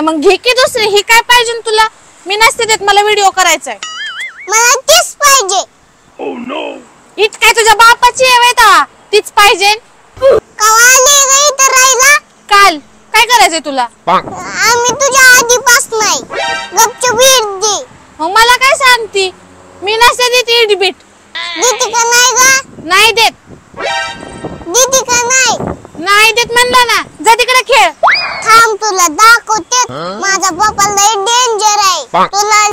मग घे की दुसरी. ही काय पाहिजे तुला? मी नसते देत, मला व्हिडिओ करायचा आहे. मला तीच पाहिजे. इट काय तुझ्या बापाची आहे का? तीच पाहिजे. कवाले गई तर राहिला. काल काय करायचंय तुला? आम्ही तुझ्या आधीपास नाही. गपचूप इट दे. मग मला काय सांगती? मी नसते देत इट बीट. देते का नाही ग? नाही देत. देते का नाही? नाही देत म्हणलं ना. जा तिकडे खेळ. थांब तुला दाखवते. माझा पप्पा लय डेंजर आहे. तुला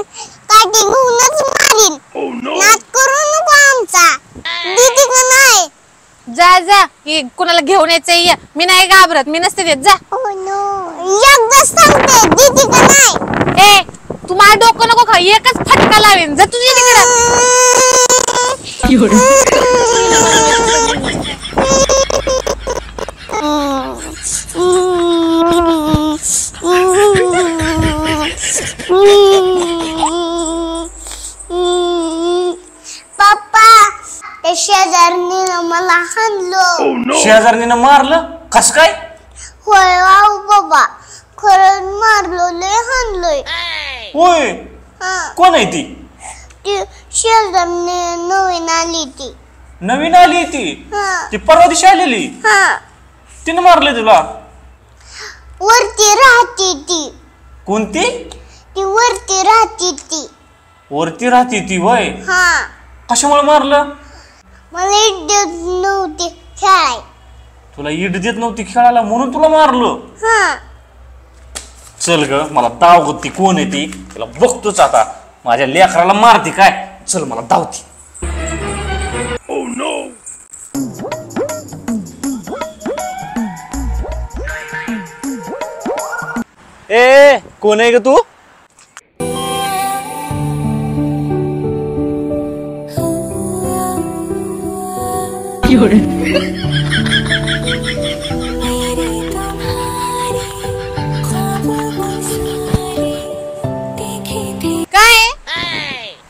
काठी घेऊनच मारीन. नाद करू नको आमचा. देते का नाही? जा जा. कुणाला घेऊन यायचंय? मी नाही घाबरत. मी नसते देत. जा. एकदा सांगते. देते का नाही? ए तू माझं डोकं नको खा. एकच फटका लावेन. जा तुझ्या तिकडे. पप्पा त्या शेजारणीनं मला हाणलं. शेजारणीनं मारलं? कस काय? होय वाव बाबा, खरंच मारलो, लय हाणलोय. होय. कोण आहे ती? ती शेजारणी नवीन आली ती. नवीन आली ती? ती परवा दिवशी आलेली? तिने मारले तुला? वरती राहते ती. कोणती? ती वरती राहते ती. वरती राहते ती वय? कशामुळे मारलं? मला इट देत नव्हती खेळाय. तुला इट देत नव्हती खेळायला म्हणून तुला मारलं? चल ग, मला दाव ती कोण आहे ती, तिला बघतोच आता. माझ्या लेकराला मारती काय? चल मला धावती. ए कोण आहे ग तू?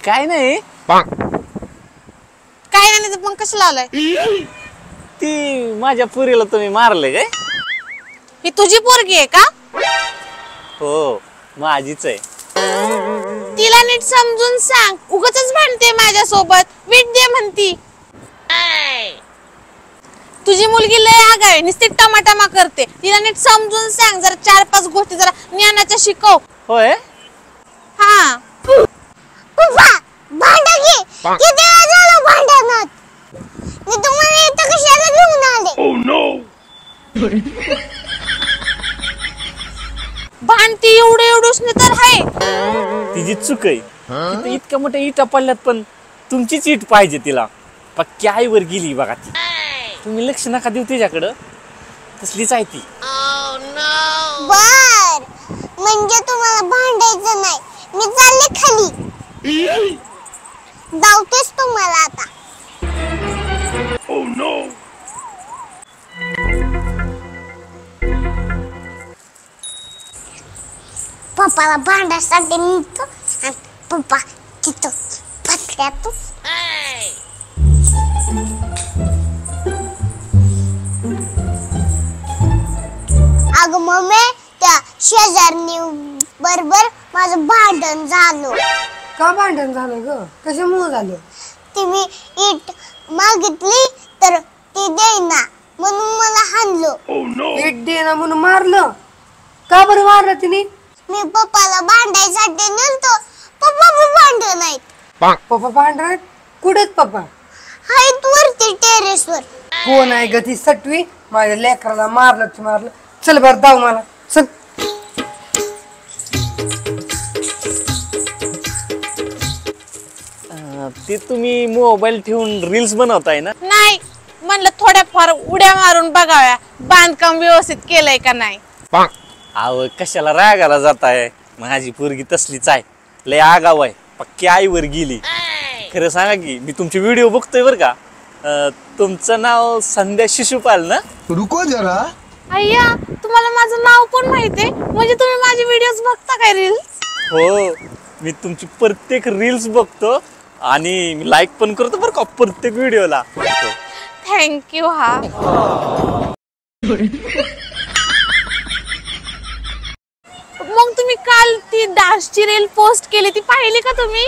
काय नाही. काय नाही मग कसं लावलंय? ती माझ्या पुरीला तुम्ही मारले काय? ही तुझी पोरगी आहे का? हो माझीच आहे. तिला नीट समजून सांग. उगाचच भांडते माझ्या सोबत. वीट दे म्हणती. तुझी मुलगी लय आगाव, नुसती टमाटमा करते. तिला नीट समजून सांग. जरा 4-5 गोष्टी जरा ज्ञानाच्या शिकव. होय. हा पप्पा भांडा घे. किती वेळ झालं भांडणात? मी तुम्हाला इथं कशाला घेऊन आले? भांडती एवढूसने तर आहे. तिची चूक आहे. इतक्या मोठ्या इटा पडल्यात पण तुमचीच इट पाहिजे तिला. पक्की आईवर गेली बघा ती. तुम्ही लक्ष नका देऊ तिच्याकडं. तसलीच आहे ती. बर म्हणजे तुम्हाला भांडायचं नाही. मी चालले खाली. धावतेच तुम्हाला आता. पप्पाला भांडायसाठी निघतो आणि पप्पा तिथं पत्र्यात. अगं मम्मी, त्या शेजारणी बरोबर माझं भांडण झालं. का भांडण झालं ग? कशामुळे झालं? तुम्ही इट मागितली तर ती देईना म्हणून मला हाणलं. इट देना म्हणून मारलं? का बरं मारलं तिने? मी पप्पाला भांडायसाठी नेलतो. पप्पा भांडण नाहीत. पप्पा भांडण? कुठेत पप्पा? हायत वरती टेरेसवर. कोण आहे ग ती सटवी? माझ्या लेकराला मारलं. चल बर धाव मला. चल. ते तुम्ही मोबाईल ठेवून रील्स बनवताय ना? नाही म्हणलं थोड्याफार उड्या मारून बघाव्या बांधकाम व्यवस्थित केलंय का नाही. आव कशाला रागाला जाताय? माझी पोरगी तसलीच आहे. लय आगाव आहे. पक्की आईवर गेली. खरं सांगा की मी तुमचे व्हिडिओ बघतोय बर का. तुमचं नाव संध्या शिशुपाल ना? रुको जरा. अय्या तुम्हाला माझं नाव पण माहितीये? म्हणजे तुम्ही माझे व्हिडिओज बघता काय रील्स? हो मी तुमची प्रत्येक रील्स बघतो आणि मी लाईक पण करतो बर का प्रत्येक व्हिडिओला. थँक्यू. हा मग ती डान्सची रील पोस्ट केली ती पाहिली का तुम्ही?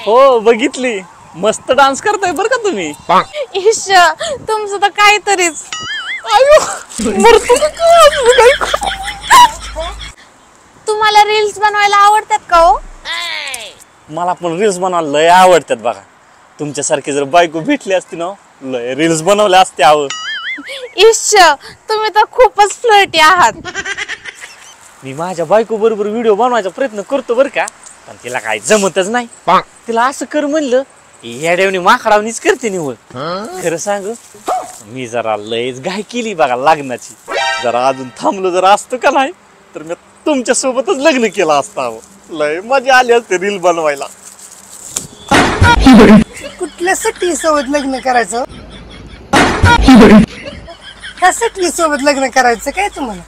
हो बघितली, मस्त डान्स करताय बरं का तुम्ही. इश तुमचं तर काहीतरीच. तुम्हाला रील्स बनवायला आवडतात का हो? मला पण रील्स बनवायला लय आवडतात बघा. तुमच्यासारखी जर बायको भेटली असती ना, लय रील्स बनवल्या असते. आव इश तुम्ही तर खूपच फ्लर्टी आहात. मी माझ्या बायको बरोबर व्हिडिओ बनवायचा प्रयत्न करतो बरं का, पण तिला काही जमतच नाही. तिला असं कर म्हणलं येड्यावणी माकडावणीच करते निवड. खरं सांग, मी जरा लयच घाई केली बघा लग्नाची. जरा अजून थांबलो जर असतो का नाही तर मी तुमच्या सोबतच लग्न केलं असतं. अहो लय मजा आली असते रील बनवायला. कुठल्या सटवी सोबत लग्न करायचं? ह्या सटवी सोबत लग्न करायचं काय तुम्हाला?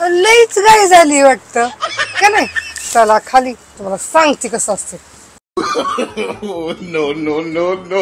लईच गाय झाली वाटतं का नाही? चला खाली, तुम्हाला सांगते कसं असते. no, no, no, no.